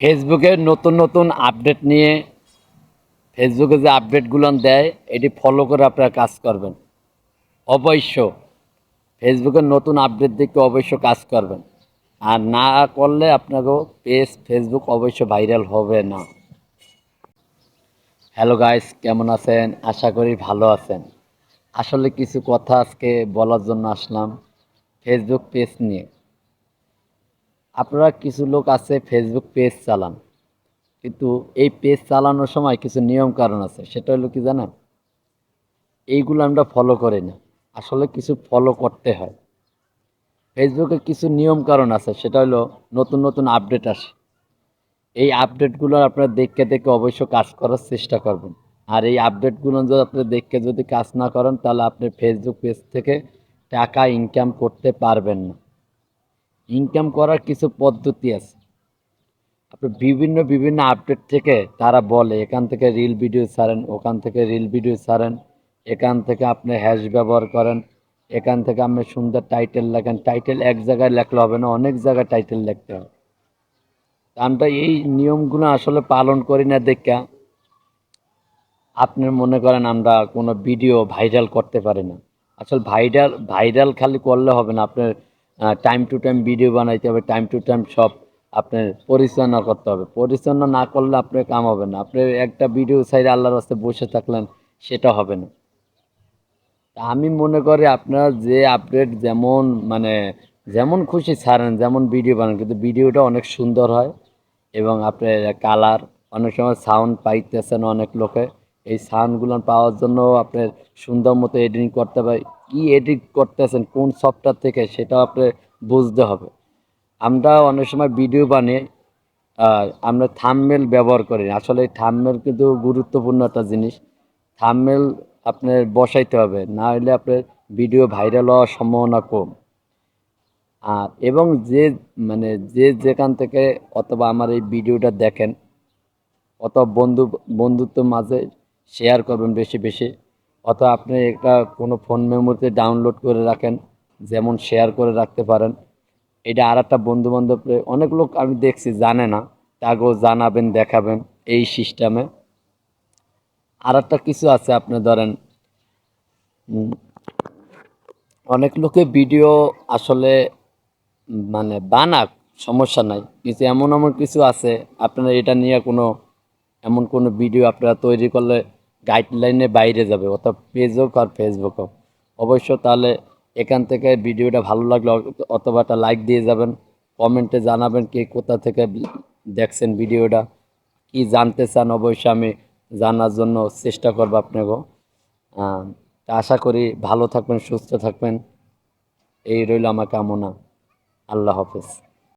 ফেসবুকে নতুন নতুন আপডেট নিয়ে ফেসবুকে যে আপডেটগুলো দেয় এটি ফলো করে আপনারা কাজ করবেন। অবশ্য ফেসবুকের নতুন আপডেট দেখে অবশ্য কাজ করবেন। আর না করলে আপনাকেও ফেসবুক অবশ্য ভাইরাল হবে না। হ্যালো গাইস, কেমন আছেন? আশা করি ভালো আছেন। আসলে কিছু কথা আজকে বলার জন্য আসলাম ফেসবুক পেজ নিয়ে। আপনারা কিছু লোক আছে ফেসবুক পেজ চালান, কিন্তু এই পেজ চালানোর সময় কিছু নিয়ম কারণ আছে। সেটা হলো কি জানেন? এইগুলো আমরা ফলো করি না। আসলে কিছু ফলো করতে হয়। ফেসবুকে কিছু নিয়ম কারণ আছে, সেটা হলো নতুন নতুন আপডেট আসে। এই আপডেটগুলো আপনারা দেখে দেখে অবশ্য কাজ করার চেষ্টা করবেন। আর এই আপডেটগুলো যদি আপনি দেখে যদি কাজ না করেন, তাহলে আপনি ফেসবুক পেজ থেকে টাকা ইনকাম করতে পারবেন না। ইনকাম করার কিছু পদ্ধতি আছে। আপনি বিভিন্ন বিভিন্ন আপডেট থেকে তারা বলে এখান থেকে রিল ভিডিও ছাড়েন, ওখান থেকে রিল ভিডিও ছাড়েন, এখান থেকে আপনি হ্যাশ ব্যবহার করেন, এখান থেকে আপনি সুন্দর টাইটেল লেখেন। টাইটেল এক জায়গায় লেখলে হবে না, অনেক জায়গায় টাইটেল লিখতে হবে। আমরা এই নিয়মগুলো আসলে পালন করি না দেখা আপনি মনে করেন আমরা কোনো ভিডিও ভাইরাল করতে পারি না। আসলে ভাইরাল ভাইরাল খালি করলে হবে না, আপনার টাইম টু টাইম ভিডিও বানাইতে হবে, টাইম টু টাইম সব আপনার পরিচালনা করতে হবে। পরিচালনা না করলে আপনার কাম হবে না। আপনি একটা ভিডিও সাইডে আল্লাহর রাস্তায় বসে থাকলেন, সেটা হবে না। তা আমি মনে করি আপনারা যে আপডেট যেমন মানে যেমন খুশি ছাড়েন, যেমন ভিডিও বানান, কিন্তু ভিডিওটা অনেক সুন্দর হয়। এবং আপনার কালার, অনেক সময় সাউন্ড পাইতেছেন অনেক লোকে। এই সাউন্ডগুলো পাওয়ার জন্য আপনার সুন্দর মতো এডিটিং করতে হবে। কি এডিট করতেছেন কোন সফটওয়্যার থেকে, সেটাও আপনার বুঝতে হবে। আমরা অনেক সময় ভিডিও বানিয়ে আমরা থাম্বনেল ব্যবহার করি না। আসলে এই থাম্বনেল কিন্তু গুরুত্বপূর্ণ একটা জিনিস। থাম্বনেল আপনার বসাইতে হবে, না হলে আপনার ভিডিও ভাইরাল হওয়ার সম্ভাবনা কম। আর এবং যে যেখান থেকে অথবা আমার এই ভিডিওটা দেখেন, অথবা বন্ধুত্ব মাঝে শেয়ার করবেন বেশি বেশি। অথবা আপনি একটা কোনো ফোন মেমোরিতে ডাউনলোড করে রাখেন, যেমন শেয়ার করে রাখতে পারেন। এটা আর একটা বন্ধু বান্ধব অনেক লোক আমি দেখছি জানে না, তাকেও জানাবেন, দেখাবেন এই সিস্টেমে। আর একটা কিছু আছে, আপনি ধরেন উম, অনেক লোকে ভিডিও আসলে বানাক, সমস্যা নাই, কিন্তু এমন এমন কিছু আছে আপনারা এটা নিয়ে এমন কোনো ভিডিও আপনারা তৈরি করলে গাইডলাইনে বাইরে যাবে, অর্থাৎ পেজ হোক আর ফেসবুক হোক। অবশ্য তাহলে এখান থেকে ভিডিওটা ভালো লাগলে অথবা একটা লাইক দিয়ে যাবেন, কমেন্টে জানাবেন কে কোথা থেকে দেখছেন ভিডিওটা, কি জানতে চান। অবশ্যই আমি জানার জন্য চেষ্টা করবো আপনাকেও। তা আশা করি ভালো থাকবেন, সুস্থ থাকবেন, এই রইল আমার কামনা। আল্লাহ হাফেজ।